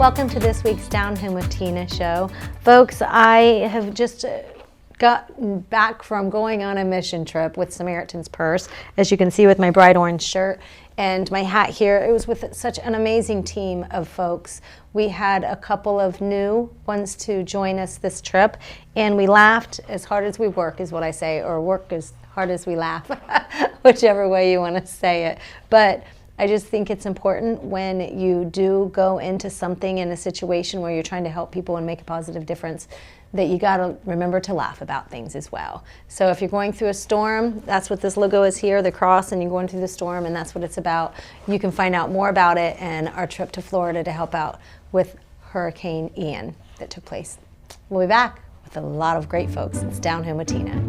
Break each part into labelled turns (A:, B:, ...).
A: welcome to this week's Down Home with Tina show. Folks, I have just gotten back from going on a mission trip with Samaritan's Purse, as you can see with my bright orange shirt and my hat here. It was with such an amazing team of folks. We had a couple of new ones to join us this trip, and we laughed as hard as we work, is what I say, or work as hard as we laugh, whichever way you want to say it. But I just think it's important when you do go into something in a situation where you're trying to help people and make a positive difference, that you got to remember to laugh about things as well. So if you're going through a storm, that's what this logo is here, the cross, and you're going through the storm, and that's what it's about. You can find out more about it and our trip to Florida to help out with Hurricane Ian that took place. We'll be back with a lot of great folks. It's Down Home with Tina.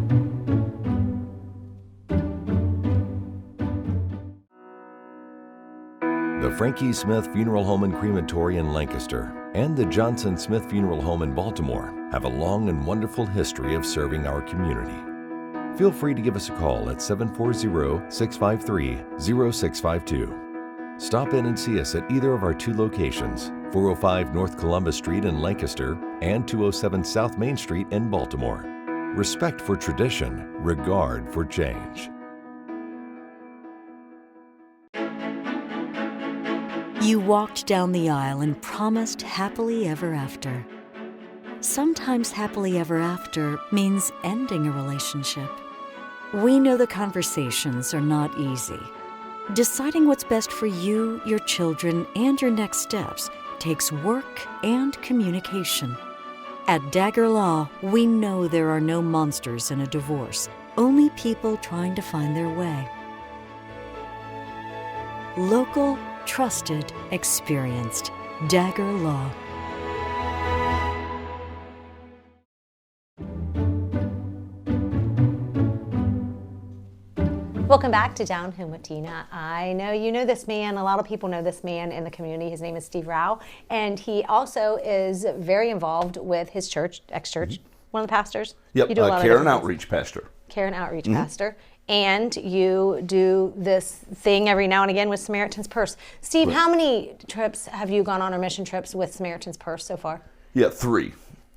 B: The Frankie Smith Funeral Home and Crematory in Lancaster and the Johnson Smith Funeral Home in Baltimore have a long and wonderful history of serving our community. Feel free to give us a call at 740-653-0652. Stop in and see us at either of our two locations, 405 North Columbus Street in Lancaster and 207 South Main Street in Baltimore. Respect for tradition, regard for change.
C: You walked down the aisle and promised happily ever after. Sometimes happily ever after means ending a relationship. We know the conversations are not easy. Deciding what's best for you, your children, and your next steps takes work and communication. At Dagger Law, we know there are no monsters in a divorce, only people trying to find their way. Local, trusted, experienced. Dagger Law.
A: Welcome back to Down Home with Tina. I know you know this man. A lot of people know this man in the community. His name is Steve Rauch, and he also is very involved with his church, ex-church, one of the pastors.
D: Yep,
A: You do a lot
D: care
A: of
D: and
A: different
D: outreach pastor.
A: Care and outreach pastor. And you do this thing every now and again with Samaritan's Purse. Steve,
D: Right.
A: how many trips have you gone on, or mission trips with Samaritan's Purse so far?
D: Yeah, 3.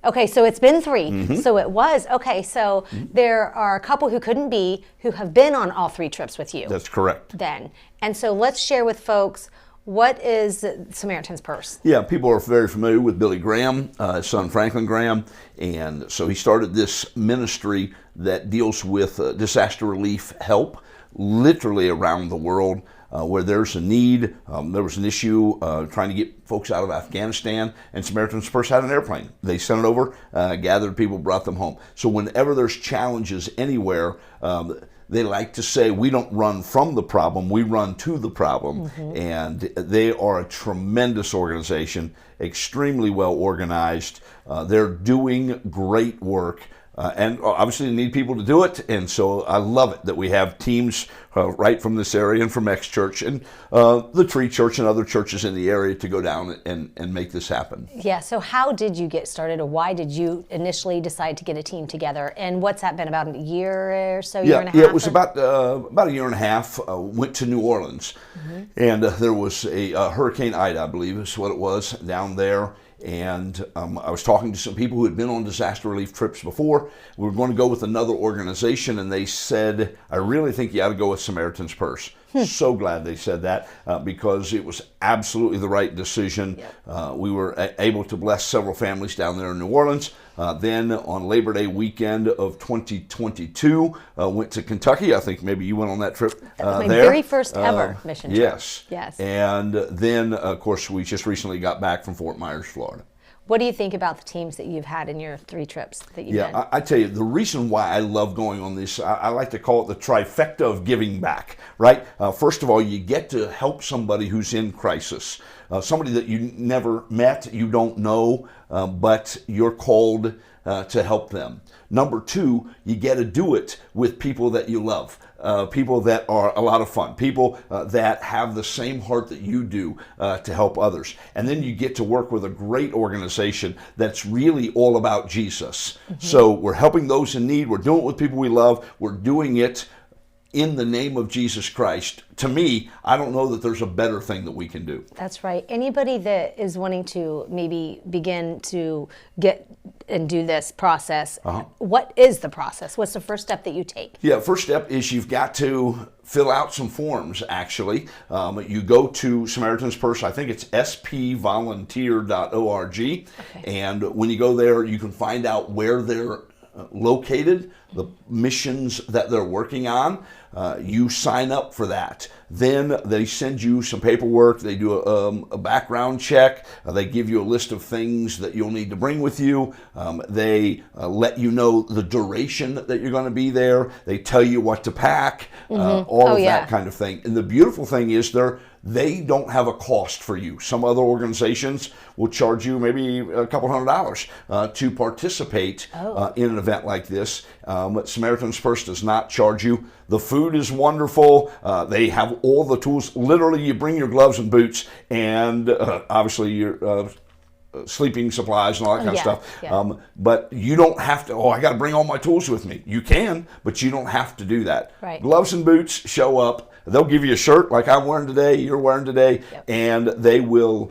A: Okay, so it's been 3. So it was, okay, so there are a couple who couldn't be, who have been on all 3 trips with you.
D: That's correct.
A: Then. And so let's share with folks, what is Samaritan's Purse?
D: Yeah, people are very familiar with Billy Graham, his son Franklin Graham, and so he started this ministry that deals with disaster relief help literally around the world. Where there's a need. There was an issue trying to get folks out of Afghanistan, and Samaritan's Purse had an airplane. They sent it over, gathered people, brought them home. So whenever there's challenges anywhere, they like to say, we don't run from the problem, we run to the problem. And they are a tremendous organization, extremely well organized. They're doing great work. And obviously they need people to do it, and so I love it that we have teams right from this area and from X-Church and the Tree Church and other churches in the area to go down and make this happen.
A: Yeah, so how did you get started, or why did you initially decide to get a team together? And what's that been, about a year or so, year and a half?
D: Yeah, it was about a year and a half. Went to New Orleans, and there was a Hurricane Ida, I believe is what it was, down there. And I was talking to some people who had been on disaster relief trips before. We were going to go with another organization, and they said, I really think you ought to go with Samaritan's Purse. So glad they said that because it was absolutely the right decision. We were able to bless several families down there in New Orleans. Then on Labor Day weekend of 2022, went to Kentucky. I think maybe you went on that trip
A: That was my
D: there.
A: very first ever mission trip.
D: Yes.
A: Yes.
D: And then, of course, we just recently got back from Fort Myers, Florida.
A: What do you think about the teams that you've had in your 3 trips that you've done?
D: I tell you, the reason why I love going on this, I like to call it the trifecta of giving back, right? First of all, you get to help somebody who's in crisis, somebody that you never met, you don't know, but you're called to help them. Number 2, you get to do it with people that you love. People that are a lot of fun, people that have the same heart that you do to help others. And then you get to work with a great organization that's really all about Jesus. So we're helping those in need. We're doing it with people we love. We're doing it in the name of Jesus Christ, to me, I don't know that there's a better thing that we can do.
A: That's right. Anybody that is wanting to maybe begin to get and do this process, what is the process? What's the first step that you take?
D: Yeah, first step is you've got to fill out some forms, actually. You go to Samaritan's Purse, I think it's spvolunteer.org, and when you go there, you can find out where they're located, the missions that they're working on. You sign up for that. Then they send you some paperwork. They do a background check. They give you a list of things that you'll need to bring with you. They let you know the duration that you're going to be there. They tell you what to pack, all of that kind of thing. And the beautiful thing is they don't have a cost for you. Some other organizations will charge you maybe a couple $100 to participate in an event like this. Samaritan's Purse does not charge you. The food is wonderful. They have all the tools. Literally, you bring your gloves and boots and obviously your sleeping supplies and all that kind of stuff. Yeah. But you don't have to, I got to bring all my tools with me. You can, but you don't have to do that.
A: Right.
D: Gloves and boots, show up. They'll give you a shirt like I'm wearing today, you're wearing today, and they will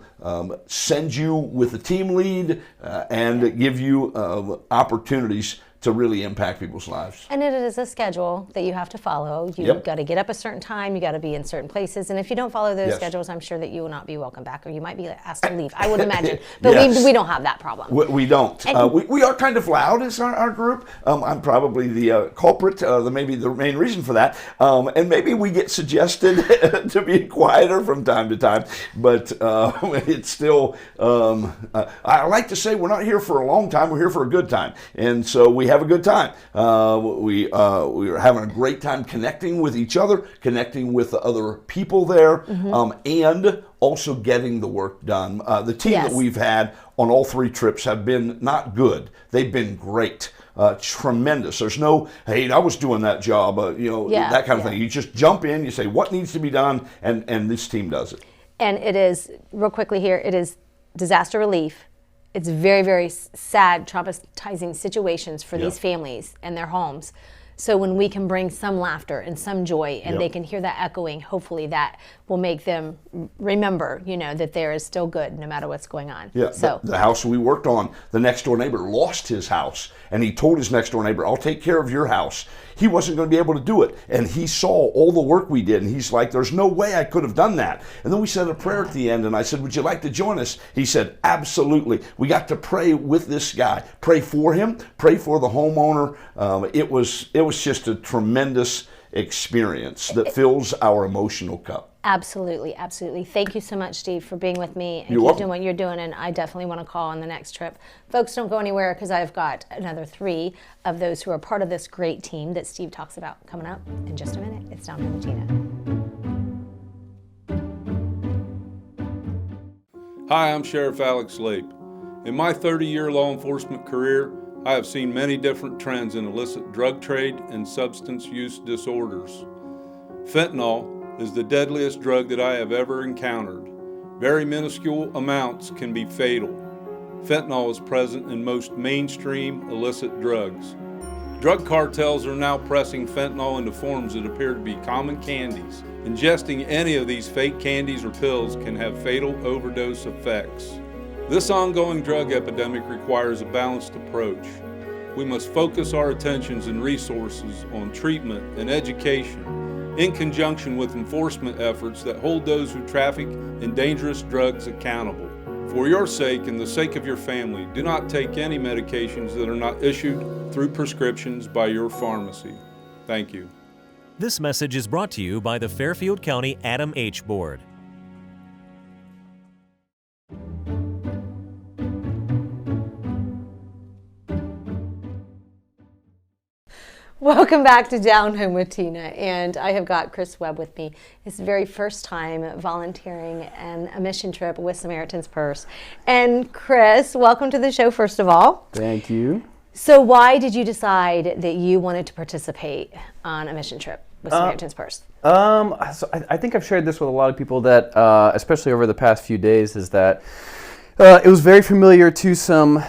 D: send you with a team lead and give you opportunities to really impact people's lives.
A: And it is a schedule that you have to follow. You've got to get up a certain time, you got to be in certain places, and if you don't follow those schedules, I'm sure that you will not be welcome back, or you might be asked to leave, I would imagine. But we don't have that problem.
D: We don't. We are kind of loud as our group. I'm probably the culprit, maybe the main reason for that. And maybe we get suggested to be quieter from time to time, but it's still, I like to say we're not here for a long time, we're here for a good time. And so we have a good time. We are having a great time connecting with each other, connecting with the other people there, and also getting the work done. The team that we've had on all 3 trips have been not good. They've been great. Tremendous. There's no, hey, I was doing that job, that kind of thing. You just jump in, you say what needs to be done, and this team does it.
A: And it is, real quickly here, it is disaster relief. It's very, very sad, traumatizing situations for these families and their homes. So when we can bring some laughter and some joy, and they can hear that echoing, hopefully that will make them remember, that there is still good no matter what's going on.
D: Yeah, so the house we worked on, the next door neighbor lost his house, and he told his next door neighbor, I'll take care of your house. He wasn't going to be able to do it, and he saw all the work we did, and he's like, there's no way I could have done that. And then we said a prayer at the end, and I said, would you like to join us? He said, absolutely. We got to pray with this guy, pray for him, pray for the homeowner. It was just a tremendous experience that fills our emotional cup.
A: Absolutely, absolutely. Thank you so much, Steve, for being with me and
D: keep
A: doing what you're doing. And I definitely want to call on the next trip. Folks, don't go anywhere, because I've got another 3 of those who are part of this great team that Steve talks about coming up in just a minute. It's Down Home with Tina.
E: Hi, I'm Sheriff Alex Lape. In my 30-year law enforcement career, I have seen many different trends in illicit drug trade and substance use disorders. Fentanyl is the deadliest drug that I have ever encountered. Very minuscule amounts can be fatal. Fentanyl is present in most mainstream illicit drugs. Drug cartels are now pressing fentanyl into forms that appear to be common candies. Ingesting any of these fake candies or pills can have fatal overdose effects. This ongoing drug epidemic requires a balanced approach. We must focus our attentions and resources on treatment and education, in conjunction with enforcement efforts that hold those who traffic in dangerous drugs accountable. For your sake and the sake of your family, do not take any medications that are not issued through prescriptions by your pharmacy. Thank you.
F: This message is brought to you by the Fairfield County Adam H. Board.
A: Welcome back to Down Home with Tina, and I have got Chris Webb with me. His very first time volunteering in a mission trip with Samaritan's Purse. And Chris, welcome to the show, first of all.
G: Thank you.
A: So why did you decide that you wanted to participate on a mission trip with Samaritan's Purse?
G: So I think I've shared this with a lot of people that, especially over the past few days, is that it was very familiar to some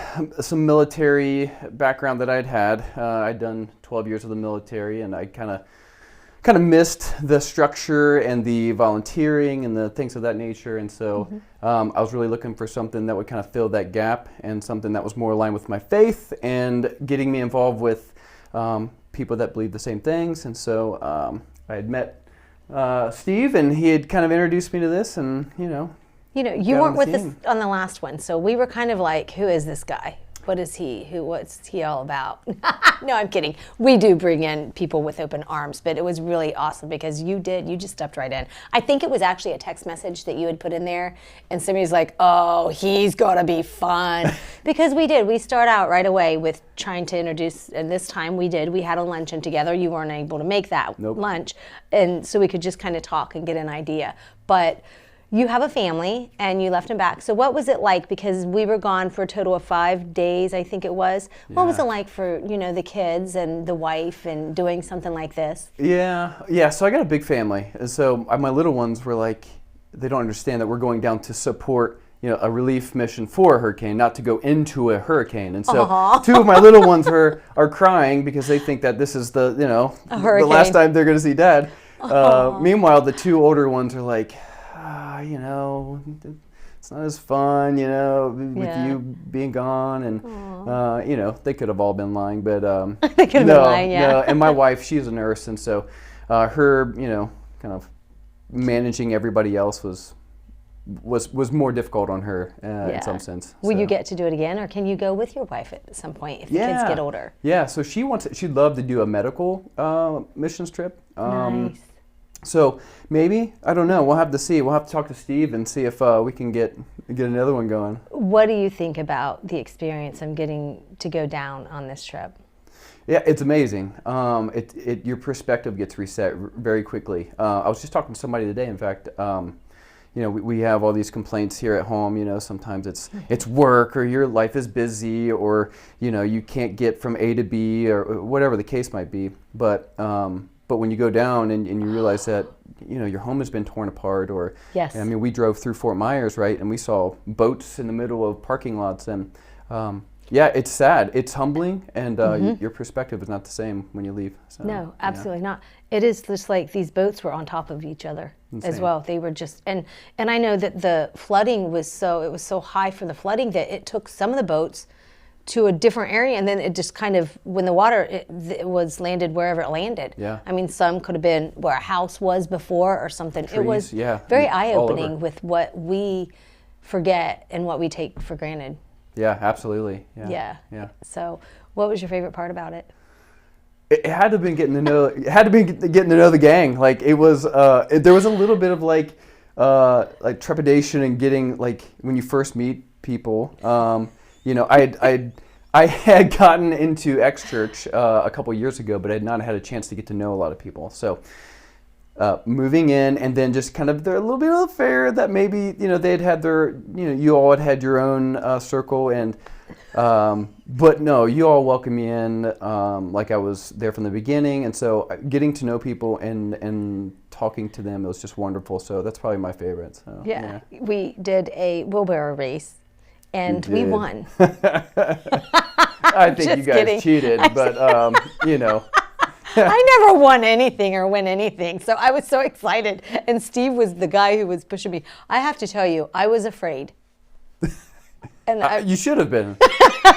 G: military background that I'd had. I'd done 12 years of the military, and I kind of kind of missed the structure and the volunteering and the things of that nature. And so I was really looking for something that would kind of fill that gap and something that was more aligned with my faith and getting me involved with people that believe the same things. And so I had met Steve, and he had kind of introduced me to this, and
A: you weren't with us on the last one, so we were kind of like, who is this guy? What is he? What's he all about? No, I'm kidding. We do bring in people with open arms, but it was really awesome because you just stepped right in. I think it was actually a text message that you had put in there, and somebody's like, oh, he's gonna be fun. Because we start out right away with trying to introduce, and this time we had a luncheon together. You weren't able to make that lunch, and so we could just kind of talk and get an idea. But you have a family, and you left him back. So what was it like? Because we were gone for a total of 5 days, I think it was. Yeah. What was it like for, the kids and the wife and doing something like this?
G: Yeah. So I got a big family. And so my little ones were like, they don't understand that we're going down to support, a relief mission for a hurricane, not to go into a hurricane. And so 2 of my little ones are crying because they think that this is the last time they're going to see Dad. Meanwhile, the 2 older ones are like, it's not as fun, with you being gone, and they could have all been lying, but
A: they could have been lying,
G: no. And my wife, she's a nurse, and so her, kind of managing everybody else was more difficult on her in some sense.
A: Will you get to do it again, or can you go with your wife at some point if the kids get older?
G: Yeah, so she'd love to do a medical missions trip.
A: Nice.
G: So maybe, I don't know, we'll have to see. We'll have to talk to Steve and see if we can get another one going.
A: What do you think about the experience of getting to go down on this trip?
G: Yeah, it's amazing. Your perspective gets reset very quickly. I was just talking to somebody today, in fact. We have all these complaints here at home. Sometimes it's work, or your life is busy, or you can't get from A to B, or whatever the case might be. But when you go down and you realize that your home has been torn apart, or
A: yes.
G: I mean, we drove through Fort Myers, right, and we saw boats in the middle of parking lots, and it's sad, it's humbling, and your perspective is not the same when you leave. So,
A: no, absolutely not. It is just like these boats were on top of each other. Insane. As well. They were just, and I know that the flooding was so high for the flooding that it took some of the boats to a different area, and then it just kind of, when the water it was landed wherever it landed.
G: Yeah.
A: I mean, some could have been where a house was before or something.
G: Trees,
A: it was very eye-opening with what we forget and what we take for granted.
G: Yeah, absolutely.
A: Yeah. So, what was your favorite part about it?
G: It had to have been getting to know. It had to be getting to know the gang. Like it was. There was a little bit of like trepidation and getting like when you first meet people. I had gotten into X Church a couple years ago, but I had not had a chance to get to know a lot of people. So moving in, and then just kind of a little bit of a fair that maybe they had their you all had your own circle, and but no, you all welcomed me in like I was there from the beginning, and so getting to know people and talking to them, it was just wonderful. So that's probably my favorite. So,
A: yeah, we did a wheelbarrow race. And we won.
G: I think you guys cheated, but
A: I never won anything or win anything, so I was so excited. And Steve was the guy who was pushing me. I have to tell you, I was afraid. And
G: you should have been.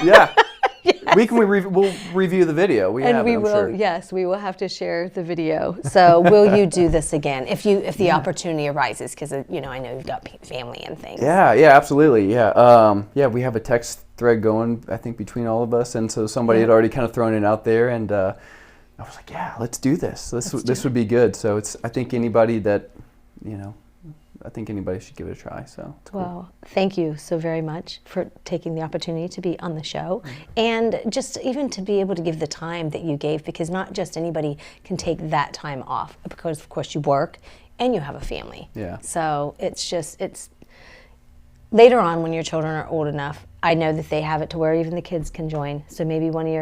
G: Yeah. Yes. We'll review the video. We will. Sure.
A: Yes, we will have to share the video. So will you do this again if the opportunity arises? Because I know you've got family and things.
G: Yeah, absolutely. Yeah, we have a text thread going, I think, between all of us, and so somebody had already kind of thrown it out there, and I was like, yeah, let's do this. This would be good. So I think anybody that I think anybody should give it a try. So
A: well, thank you so very much for taking the opportunity to be on the show, and just even to be able to give the time that you gave, because not just anybody can take that time off, because of course you work and you have a family.
G: Yeah.
A: So it's later on when your children are old enough, I know that they have it to where even the kids can join. So maybe one of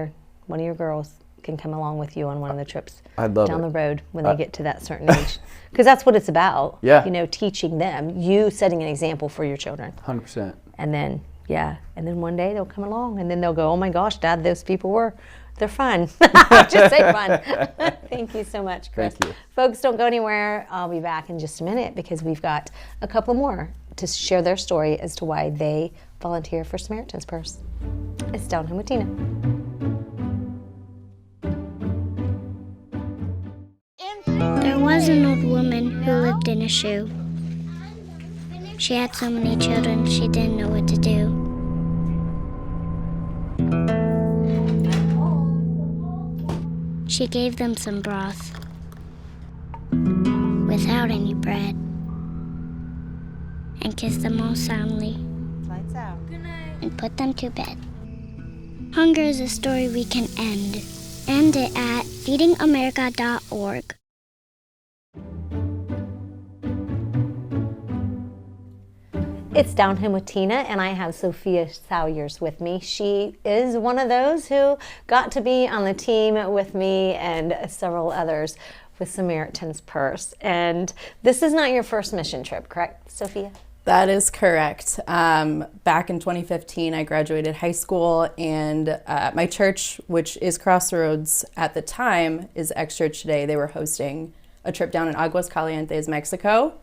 A: your girls can come along with you on one of the trips
G: I'd love
A: down
G: it.
A: the road when they get to that certain age. Because that's what it's about.
G: Yeah.
A: Teaching them, you setting an example for your children.
G: 100%.
A: And then one day they'll come along and then they'll go, oh my gosh, Dad, those people were They're fun. I'll just say fun. Thank you so much, Chris.
G: Thank you.
A: Folks, don't go anywhere. I'll be back in just a minute because we've got a couple more to share their story as to why they volunteer for Samaritan's Purse. It's Down Home with Tina.
H: There was an old woman who lived in a shoe. She had so many children, she didn't know what to do. She gave them some broth without any bread and kissed them all soundly and put them to bed. Hunger is a story we can end. End it at feedingamerica.org.
A: It's Down Home with Tina, and I have Sophia Sawyers with me. She is one of those who got to be on the team with me and several others with Samaritan's Purse. And this is not your first mission trip, correct, Sophia?
I: That is correct. Back in 2015, I graduated high school, and my church, which is Crossroads at the time, is X-Church today. They were hosting a trip down in Aguas Calientes, Mexico.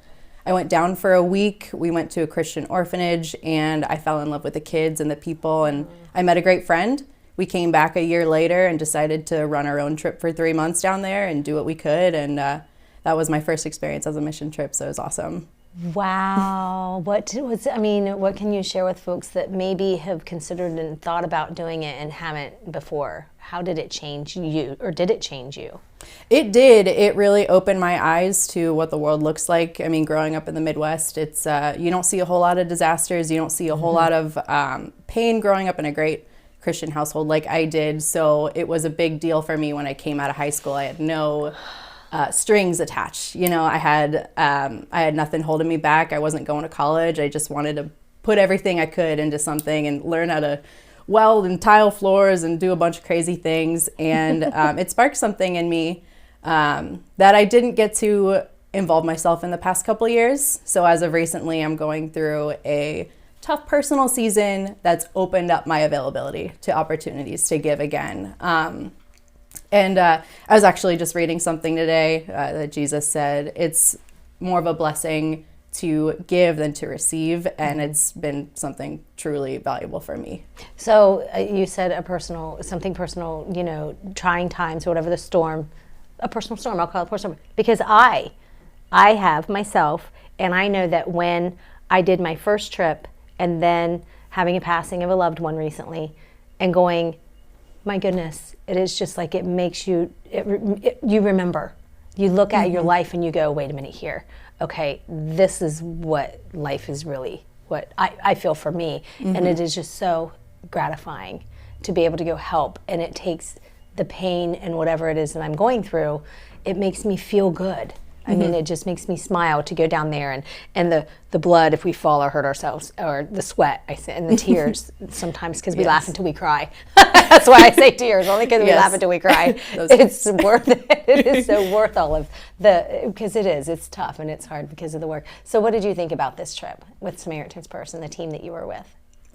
I: I went down for a week. We went to a Christian orphanage, and I fell in love with the kids and the people, and I met a great friend. We came back a year later and decided to run our own trip for 3 months down there and do what we could, and that was my first experience as a mission trip, so it was awesome.
A: Wow. What can you share with folks that maybe have considered and thought about doing it and haven't before? How did it change you, or did it change you?
I: It did. It really opened my eyes to what the world looks like. I mean, growing up in the Midwest, it's you don't see a whole lot of disasters. You don't see a whole lot of pain growing up in a great Christian household like I did. So it was a big deal for me when I came out of high school. I had no strings attached. You know, I had nothing holding me back. I wasn't going to college. I just wanted to put everything I could into something and learn how to weld and tile floors and do a bunch of crazy things. And it sparked something in me that I didn't get to involve myself in the past couple years. So as of recently, I'm going through a tough personal season that's opened up my availability to opportunities to give again. And I was actually just reading something today that Jesus said, it's more of a blessing to give than to receive, and it's been something truly valuable for me.
A: So you said something personal, you know, trying times or whatever, the storm, a personal storm, I'll call it a personal storm, because I have myself, and I know that when I did my first trip and then having a passing of a loved one recently and going, my goodness, it is just like it makes you, you remember. You look at your life and you go, wait a minute here. Okay, this is what life is really, what I feel for me. And it is just so gratifying to be able to go help. And it takes the pain and whatever it is that I'm going through, it makes me feel good. I mean, it just makes me smile to go down there, and the blood if we fall or hurt ourselves, or the sweat, and the tears sometimes, because we laugh until we cry. That's why I say tears, only because we laugh until we cry. It's worth it. It is so worth all of because it's tough and it's hard because of the work. So what did you think about this trip with Samaritan's Purse and the team that you were with?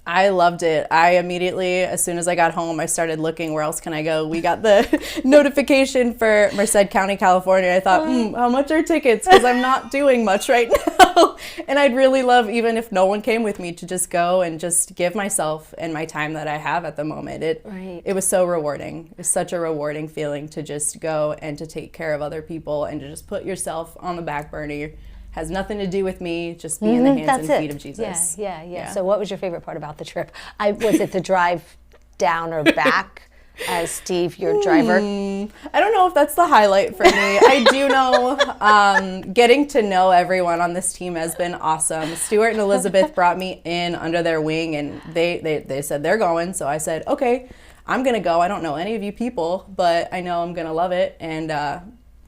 I: I loved it. I immediately, as soon as I got home, I started looking, where else can I go? We got the notification for Merced County, California. I thought, how much are tickets? Because I'm not doing much right now. And I'd really love, even if no one came with me, to just go and just give myself and my time that I have at the moment. It was so rewarding. It was such a rewarding feeling to just go and to take care of other people and to just put yourself on the back burner. Has nothing to do with me, just be in the hands and feet of Jesus.
A: Yeah. So what was your favorite part about the trip? Was it the drive down or back as Steve, your driver?
I: I don't know if that's the highlight for me. I do know getting to know everyone on this team has been awesome. Stuart and Elizabeth brought me in under their wing, and they said they're going. So I said, okay, I'm going to go. I don't know any of you people, but I know I'm going to love it. And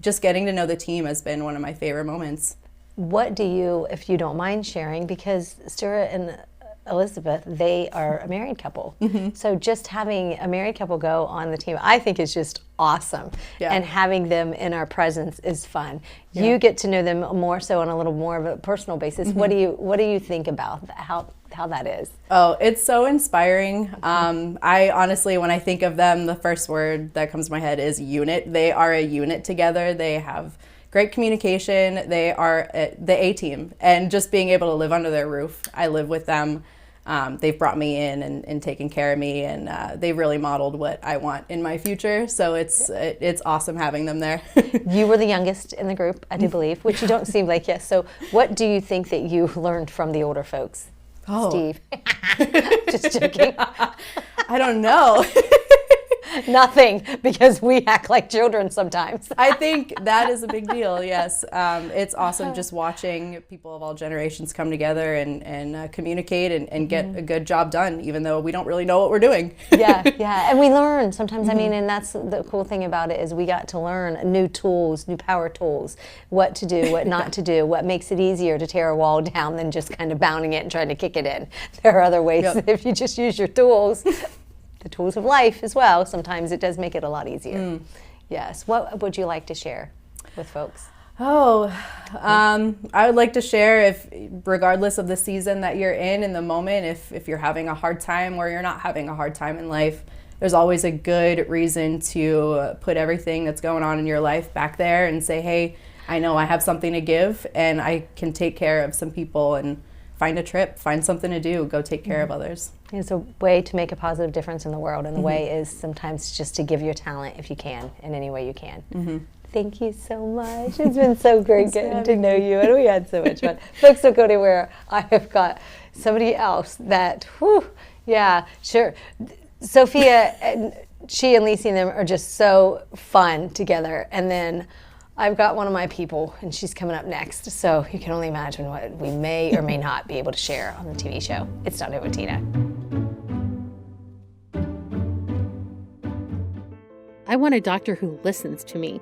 I: just getting to know the team has been one of my favorite moments.
A: What do you, if you don't mind sharing, because Stuart and Elizabeth, they are a married couple. So just having a married couple go on the team, I think is just awesome. And having them in our presence is fun. You get to know them more so on a little more of a personal basis. What do you think about that? how that is.
I: Oh, it's so inspiring. I honestly, when I think of them, the first word that comes to my head is unit. They are a unit together. They have great communication. They are the A-team. And just being able to live under their roof. I live with them. They've brought me in and taken care of me, and they've really modeled what I want in my future. So it's awesome having them there.
A: You were the youngest in the group, I do believe, which you don't seem like. Yes. So what do you think that you learned from the older folks?
I: Oh.
A: Steve. Just joking.
I: I don't know.
A: Nothing, because we act like children sometimes.
I: I think that is a big deal, yes. It's awesome just watching people of all generations come together and communicate and get a good job done, even though we don't really know what we're doing.
A: Yeah, and we learn sometimes. I mean, and that's the cool thing about it, is we got to learn new tools, new power tools, what to do, what not to do, what makes it easier to tear a wall down than just kind of bounding it and trying to kick it in. There are other ways. If you just use your tools, the tools of life as well, sometimes it does make it a lot easier. Yes. What would you like to share with folks?
I: Oh, I would like to share, if regardless of the season that you're in the moment, if you're having a hard time or you're not having a hard time in life, there's always a good reason to put everything that's going on in your life back there and say, hey, I know I have something to give and I can take care of some people, and find a trip, find something to do, go take care of others.
A: It's a way to make a positive difference in the world, and the way is sometimes just to give your talent, if you can, in any way you can. Thank you so much. It's been so great getting to know you, and we had so much fun. Folks, don't go anywhere. I have got somebody else that, yeah, sure. Sophia, and she and Lacey and them are just so fun together, and then I've got one of my people, and she's coming up next, so you can only imagine what we may or may not be able to share on the TV show. It's Not It with Tina.
J: I want a doctor who listens to me.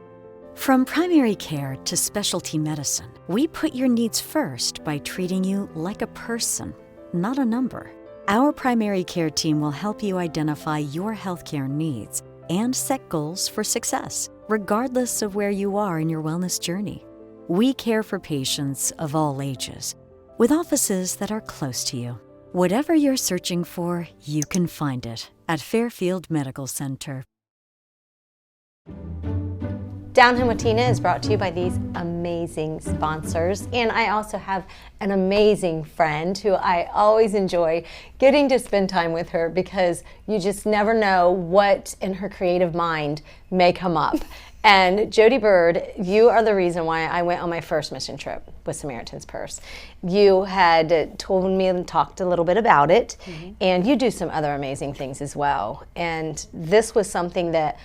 C: From primary care to specialty medicine, we put your needs first by treating you like a person, not a number. Our primary care team will help you identify your healthcare needs and set goals for success, regardless of where you are in your wellness journey. We care for patients of all ages, with offices that are close to you. Whatever you're searching for, you can find it at Fairfield Medical Center.
A: Down Home with Tina is brought to you by these amazing sponsors. And I also have an amazing friend who I always enjoy getting to spend time with her, because you just never know what in her creative mind may come up. And Jodi Bird, you are the reason why I went on my first mission trip with Samaritan's Purse. You had told me and talked a little bit about it, and you do some other amazing things as well. And this was something that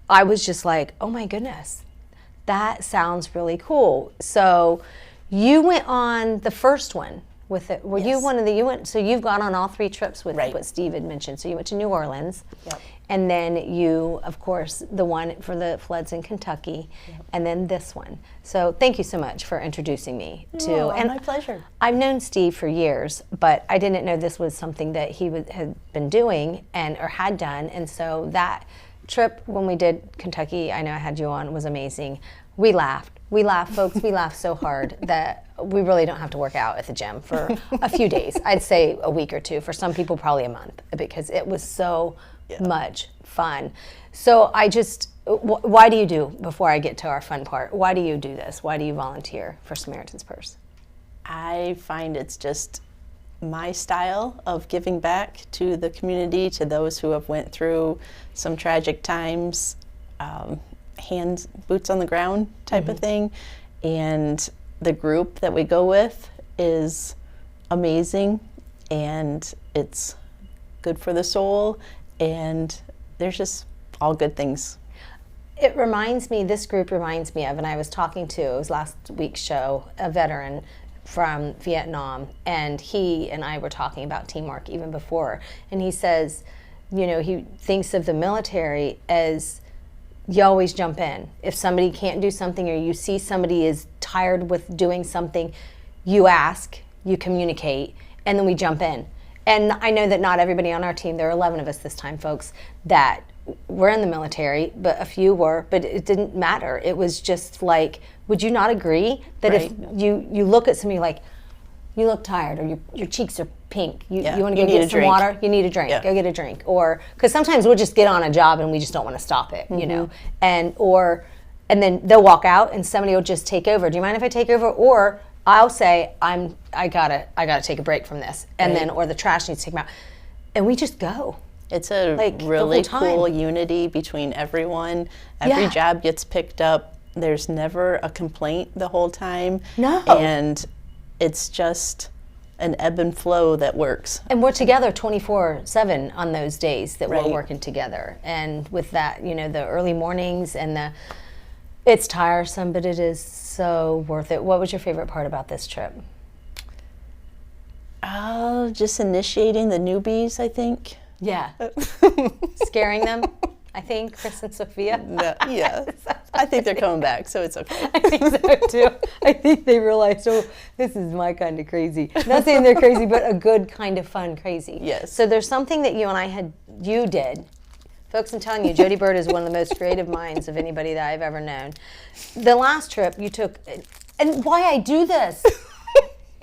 A: I was just like, oh my goodness, that sounds really cool. So you went on the first one with it. Were you one of the, so you've gone on all 3 trips with what Steve had mentioned. So you went to New Orleans, and then you, of course, the one for the floods in Kentucky, and then this one. So thank you so much for introducing me to. And
K: my pleasure.
A: I've known Steve for years, but I didn't know this was something that he had been doing or had done. And so that trip when we did Kentucky, I know I had you on, was amazing. We laughed, folks. We laughed so hard that we really don't have to work out at the gym for a few days. I'd say a week or 2. For some people, probably a month, because it was so much fun. So I just, why do you do, before I get to our fun part, why do you do this? Why do you volunteer for Samaritan's Purse?
K: I find it's just my style of giving back to the community, to those who have went through some tragic times, boots on the ground type of thing. And the group that we go with is amazing, and it's good for the soul, and there's just all good things.
A: It reminds me, this group reminds me of, and I was talking to, it was last week's show, a veteran from Vietnam, and he and I were talking about teamwork even before, and he says, you know, he thinks of the military as you always jump in. If somebody can't do something, or you see somebody is tired with doing something, you ask, you communicate, and then we jump in. And I know that not everybody on our team, there are 11 of us this time, folks, that were in the military, but a few were, but it didn't matter. It was just like, would you not agree that if you look at somebody like, you look tired, or your cheeks are pink. You
K: Yeah,
A: want to
K: you
A: go
K: need
A: get
K: a
A: some
K: drink.
A: water? You need a drink.
K: Yeah.
A: Go get a drink. Or, because sometimes we'll just get on a job and we just don't want to stop it, you know. And then they'll walk out and somebody will just take over. Do you mind if I take over? Or I'll say, I gotta take a break from this. And then, or the trash needs to take them out. And we just go.
K: It's a
A: Like, the
K: really
A: whole time.
K: cool unity between everyone. Every
A: Yeah.
K: job gets picked up. There's never a complaint the whole time.
A: No.
K: And it's just an ebb and flow that works.
A: And we're together 24/7 on those days that we're
K: Right.
A: working together. And with that, you know, the early mornings and it's tiresome, but it is so worth it. What was your favorite part about this trip?
K: Oh, just initiating the newbies, I think.
A: Yeah. Scaring them, I think, Chris and Sophia.
K: No, yeah. I think they're coming back, so it's okay.
A: I think so too. I think they realized, oh, this is my kind of crazy. Not saying they're crazy, but a good kind of fun crazy.
K: Yes.
A: So there's something that you did. Folks, I'm telling you, Jodi Bird is one of the most creative minds of anybody that I've ever known. The last trip you took, and why I do this,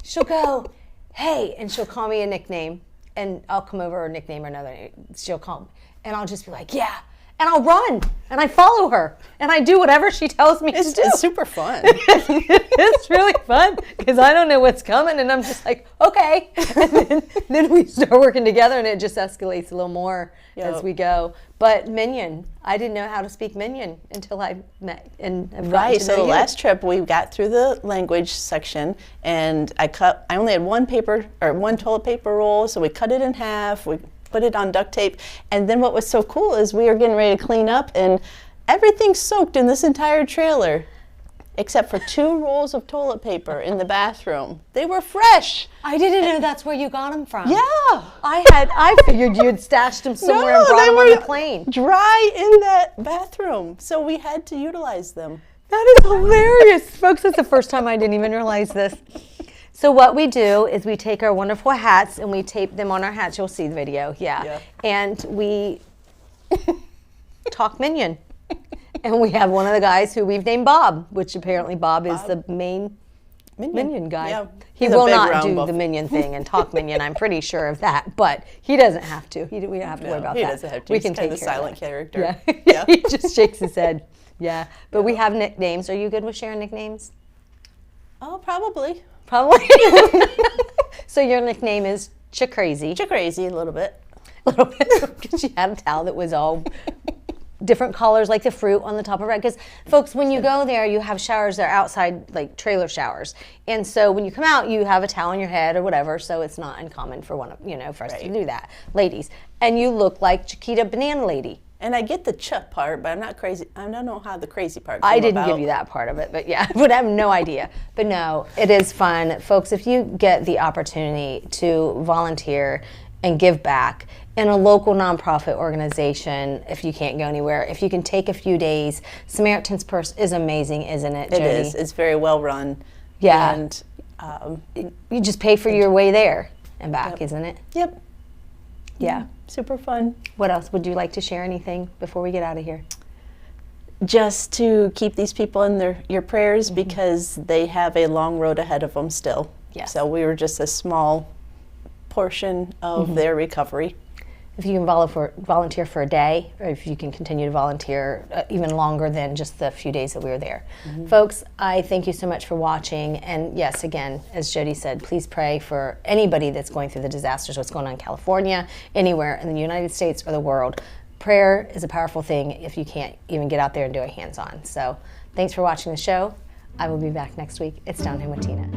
A: she'll go, hey, and she'll call me a nickname, and I'll come over, or nickname or another, she'll call me, and I'll just be like, yeah. And I'll run, and I follow her, and I do whatever she tells me to do.
K: It's super fun.
A: It's really fun, because I don't know what's coming, and I'm just like, okay. And then we start working together, and it just escalates a little more as we go. But Minion, I didn't know how to speak Minion until I met and have gotten
K: Right,
A: to
K: so
A: know
K: the
A: you.
K: last trip we got through the language section, and I only had one toilet paper roll, so we cut it in half, we put it on duct tape, and then what was so cool is we were getting ready to clean up, and everything's soaked in this entire trailer, except for 2 rolls of toilet paper in the bathroom. They were fresh.
A: I didn't know that's where you got them from.
K: Yeah.
A: I figured you had stashed them somewhere and brought
K: they
A: them
K: were
A: on the plane.
K: dry in that bathroom, so we had to utilize them.
A: That is hilarious. Folks, that's the first time I didn't even realize this. So what we do is we take our wonderful hats and we tape them on our hats. You'll see the video, yeah. And we talk Minion. And we have one of the guys who we've named Bob, which apparently Bob is the main Minion guy.
K: Yeah.
A: He
K: He's a
A: will
K: big
A: not
K: round
A: do
K: buff.
A: the Minion thing and talk Minion. I'm pretty sure of that, but he doesn't have to. We don't have to worry about
K: he
A: that.
K: doesn't have to.
A: We
K: He's
A: can
K: kind
A: take
K: of the
A: care of
K: silent
A: that.
K: character.
A: Yeah.
K: Yeah.
A: He just shakes his head. Yeah, but we have nicknames. Are you good with sharing nicknames?
K: Oh, probably.
A: Probably. So your nickname is Crazy.
K: Crazy a little bit.
A: A little bit, because she had a towel that was all different colors, like the fruit on the top of it. Because folks, when you go there, you have showers that are outside, like trailer showers, and so when you come out, you have a towel on your head or whatever. So it's not uncommon for for us to do that, ladies. And you look like Chiquita Banana Lady.
K: And I get the ch part, but I'm not crazy. I don't know how the crazy part came
A: I didn't
K: about.
A: give you that part of it, but yeah, but I have no idea. But no, it is fun. Folks, if you get the opportunity to volunteer and give back in a local nonprofit organization, if you can't go anywhere, if you can take a few days, Samaritan's Purse is amazing, isn't it, Jodi?
K: It is. It's very well run.
A: Yeah.
K: And
A: you just pay for your way there and back, isn't it?
K: Yep.
A: Yeah.
K: Super fun.
A: What else? Would you like to share anything before we get out of here?
K: Just to keep these people in your prayers, because they have a long road ahead of them still.
A: Yes.
K: So we were just a small portion of their recovery.
A: If you can volunteer for a day, or if you can continue to volunteer even longer than just the few days that we were there. Folks, I thank you so much for watching. And yes, again, as Jodi said, please pray for anybody that's going through the disasters, what's going on in California, anywhere in the United States or the world. Prayer is a powerful thing if you can't even get out there and do it hands-on. So thanks for watching the show. I will be back next week. It's Down Home with Tina.